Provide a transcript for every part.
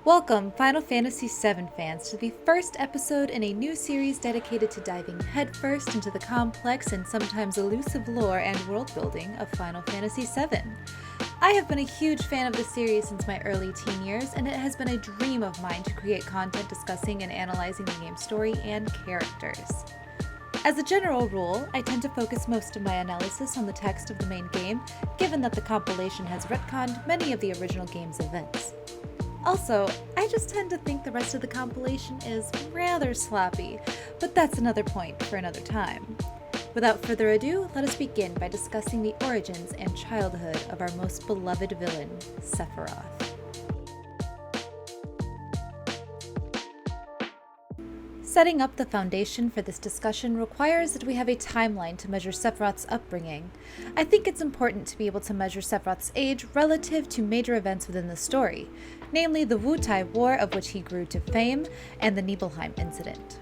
Welcome, Final Fantasy VII fans, to the first episode in a new series dedicated to diving headfirst into the complex and sometimes elusive lore and world-building of Final Fantasy VII. I have been a huge fan of the series since my early teen years, and it has been a dream of mine to create content discussing and analyzing the game's story and characters. As a general rule, I tend to focus most of my analysis on the text of the main game, given that the compilation has retconned many of the original game's events. Also, I just tend to think the rest of the compilation is rather sloppy, but that's another point for another time. Without further ado, let us begin by discussing the origins and childhood of our most beloved villain, Sephiroth. Setting up the foundation for this discussion requires that we have a timeline to measure Sephiroth's upbringing. I think it's important to be able to measure Sephiroth's age relative to major events within the story, namely the Wutai War, of which he grew to fame, and the Nibelheim incident.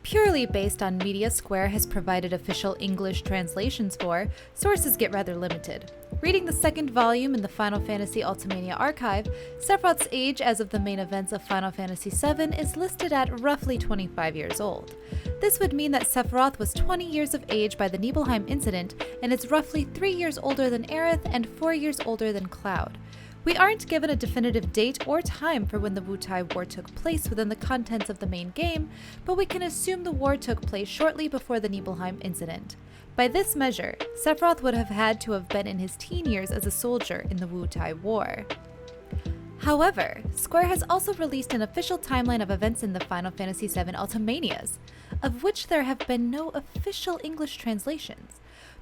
Purely based on media Square has provided official English translations for, sources get rather limited. Reading the second volume in the Final Fantasy Ultimania archive, Sephiroth's age as of the main events of Final Fantasy VII is listed at roughly 25 years old. This would mean that Sephiroth was 20 years of age by the Nibelheim incident and is roughly 3 years older than Aerith and 4 years older than Cloud. We aren't given a definitive date or time for when the Wutai War took place within the contents of the main game, but we can assume the war took place shortly before the Nibelheim incident. By this measure, Sephiroth would have had to have been in his teen years as a soldier in the Wutai War. However, Square has also released an official timeline of events in the Final Fantasy VII Ultimanias, of which there have been no official English translations.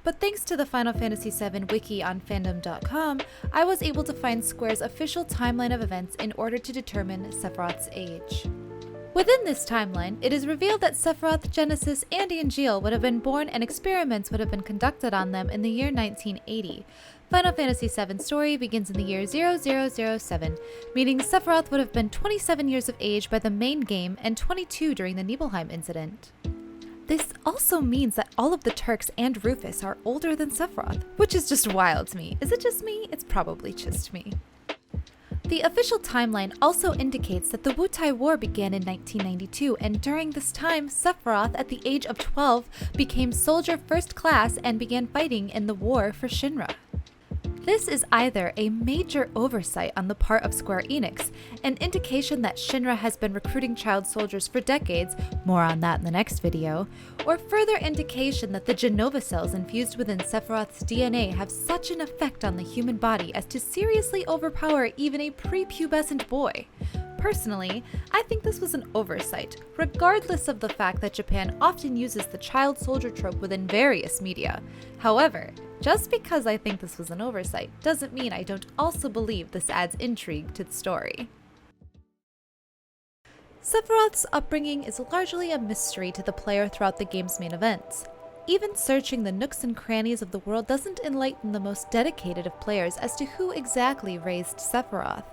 But thanks to the Final Fantasy VII wiki on fandom.com, I was able to find Square's official timeline of events in order to determine Sephiroth's age. Within this timeline, it is revealed that Sephiroth, Genesis, and Angeal would have been born and experiments would have been conducted on them in the year 1980. Final Fantasy VII's story begins in the year 0007, meaning Sephiroth would have been 27 years of age by the main game and 22 during the Nibelheim incident. This also means that all of the Turks and Rufus are older than Sephiroth, which is just wild to me. Is it just me? It's probably just me. The official timeline also indicates that the Wutai War began in 1992, and during this time, Sephiroth, at the age of 12, became Soldier First Class and began fighting in the war for ShinRA. This is either a major oversight on the part of Square Enix, an indication that ShinRA has been recruiting child soldiers for decades, more on that in the next video, or further indication that the Genova cells infused within Sephiroth's DNA have such an effect on the human body as to seriously overpower even a prepubescent boy. Personally, I think this was an oversight, regardless of the fact that Japan often uses the child soldier trope within various media. However, just because I think this was an oversight doesn't mean I don't also believe this adds intrigue to the story. Sephiroth's upbringing is largely a mystery to the player throughout the game's main events. Even searching the nooks and crannies of the world doesn't enlighten the most dedicated of players as to who exactly raised Sephiroth.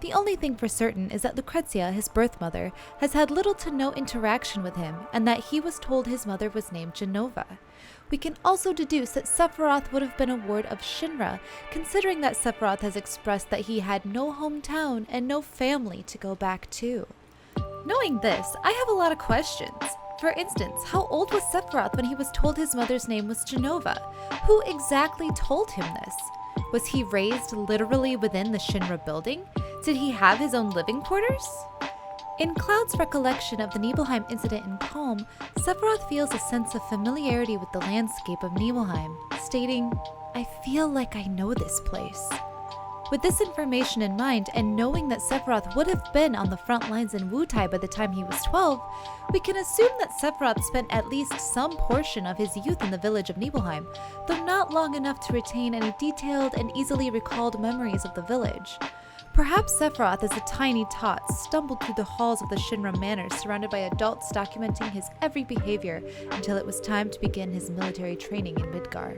The only thing for certain is that Lucrezia, his birth mother, has had little to no interaction with him, and that he was told his mother was named Genova. We can also deduce that Sephiroth would have been a ward of ShinRA, considering that Sephiroth has expressed that he had no hometown and no family to go back to. Knowing this, I have a lot of questions. For instance, how old was Sephiroth when he was told his mother's name was Genova? Who exactly told him this? Was he raised literally within the ShinRA building? Did he have his own living quarters? In Cloud's recollection of the Nibelheim incident in Calm, Sephiroth feels a sense of familiarity with the landscape of Nibelheim, stating, "I feel like I know this place." With this information in mind, and knowing that Sephiroth would have been on the front lines in Wutai by the time he was 12, we can assume that Sephiroth spent at least some portion of his youth in the village of Nibelheim, though not long enough to retain any detailed and easily recalled memories of the village. Perhaps Sephiroth, as a tiny tot, stumbled through the halls of the ShinRA Manor surrounded by adults documenting his every behavior until it was time to begin his military training in Midgar.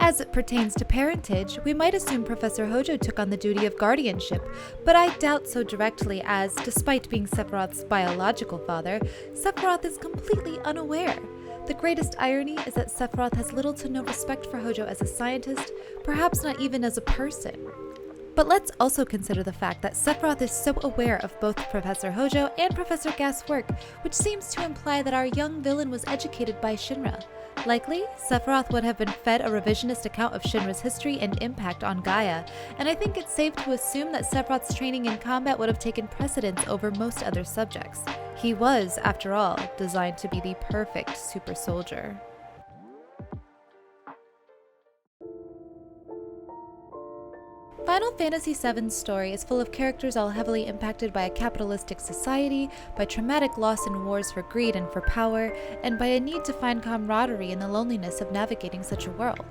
As it pertains to parentage, we might assume Professor Hojo took on the duty of guardianship, but I doubt so directly as, despite being Sephiroth's biological father, Sephiroth is completely unaware. The greatest irony is that Sephiroth has little to no respect for Hojo as a scientist, perhaps not even as a person. But let's also consider the fact that Sephiroth is so aware of both Professor Hojo and Professor Gast's work, which seems to imply that our young villain was educated by ShinRA. Likely, Sephiroth would have been fed a revisionist account of Shinra's history and impact on Gaia, and I think it's safe to assume that Sephiroth's training in combat would have taken precedence over most other subjects. He was, after all, designed to be the perfect super soldier. Final Fantasy VII's story is full of characters all heavily impacted by a capitalistic society, by traumatic loss in wars for greed and for power, and by a need to find camaraderie in the loneliness of navigating such a world.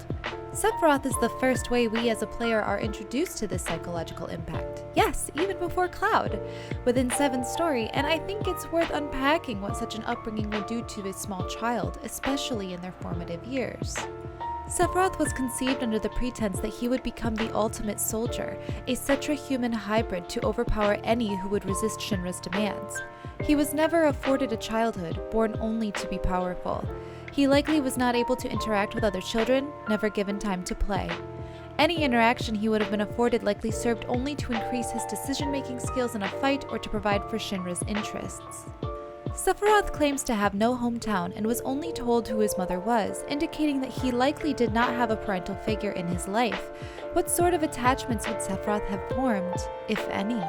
Sephiroth is the first way we as a player are introduced to this psychological impact. Yes, even before Cloud, within VII's story, and I think it's worth unpacking what such an upbringing would do to a small child, especially in their formative years. Sephiroth was conceived under the pretense that he would become the ultimate soldier, a Cetra-human hybrid to overpower any who would resist Shinra's demands. He was never afforded a childhood, born only to be powerful. He likely was not able to interact with other children, never given time to play. Any interaction he would have been afforded likely served only to increase his decision-making skills in a fight or to provide for Shinra's interests. Sephiroth claims to have no hometown and was only told who his mother was, indicating that he likely did not have a parental figure in his life. What sort of attachments would Sephiroth have formed, if any?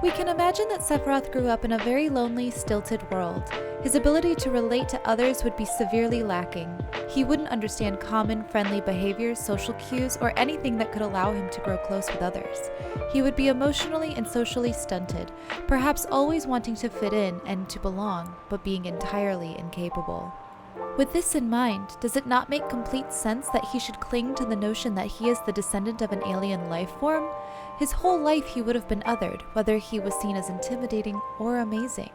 We can imagine that Sephiroth grew up in a very lonely, stilted world. His ability to relate to others would be severely lacking. He wouldn't understand common, friendly behaviors, social cues, or anything that could allow him to grow close with others. He would be emotionally and socially stunted, perhaps always wanting to fit in and to belong, but being entirely incapable. With this in mind, does it not make complete sense that he should cling to the notion that he is the descendant of an alien life form? His whole life he would have been othered, whether he was seen as intimidating or amazing,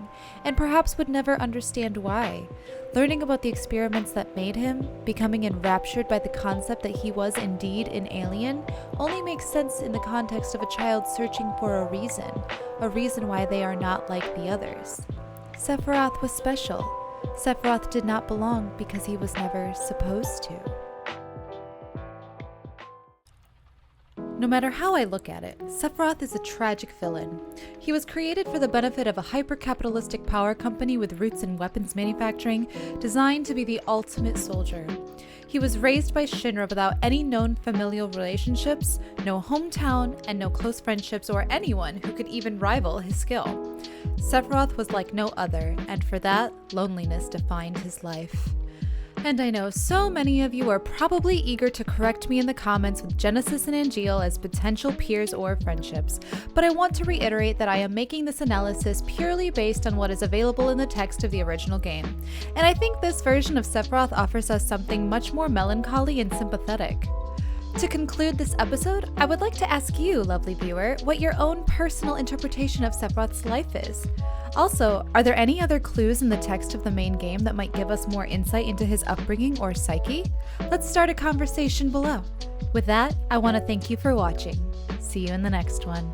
and perhaps would never understand why. Learning about the experiments that made him, becoming enraptured by the concept that he was indeed an alien, only makes sense in the context of a child searching for a reason why they are not like the others. Sephiroth was special. Sephiroth did not belong because he was never supposed to. No matter how I look at it, Sephiroth is a tragic villain. He was created for the benefit of a hyper-capitalistic power company with roots in weapons manufacturing, designed to be the ultimate soldier. He was raised by Shinra without any known familial relationships, no hometown, and no close friendships or anyone who could even rival his skill. Sephiroth was like no other, and for that, loneliness defined his life. And I know so many of you are probably eager to correct me in the comments with Genesis and Angeal as potential peers or friendships, but I want to reiterate that I am making this analysis purely based on what is available in the text of the original game, and I think this version of Sephiroth offers us something much more melancholy and sympathetic. To conclude this episode, I would like to ask you, lovely viewer, what your own personal interpretation of Sephiroth's life is. Also, are there any other clues in the text of the main game that might give us more insight into his upbringing or psyche? Let's start a conversation below. With that, I want to thank you for watching. See you in the next one.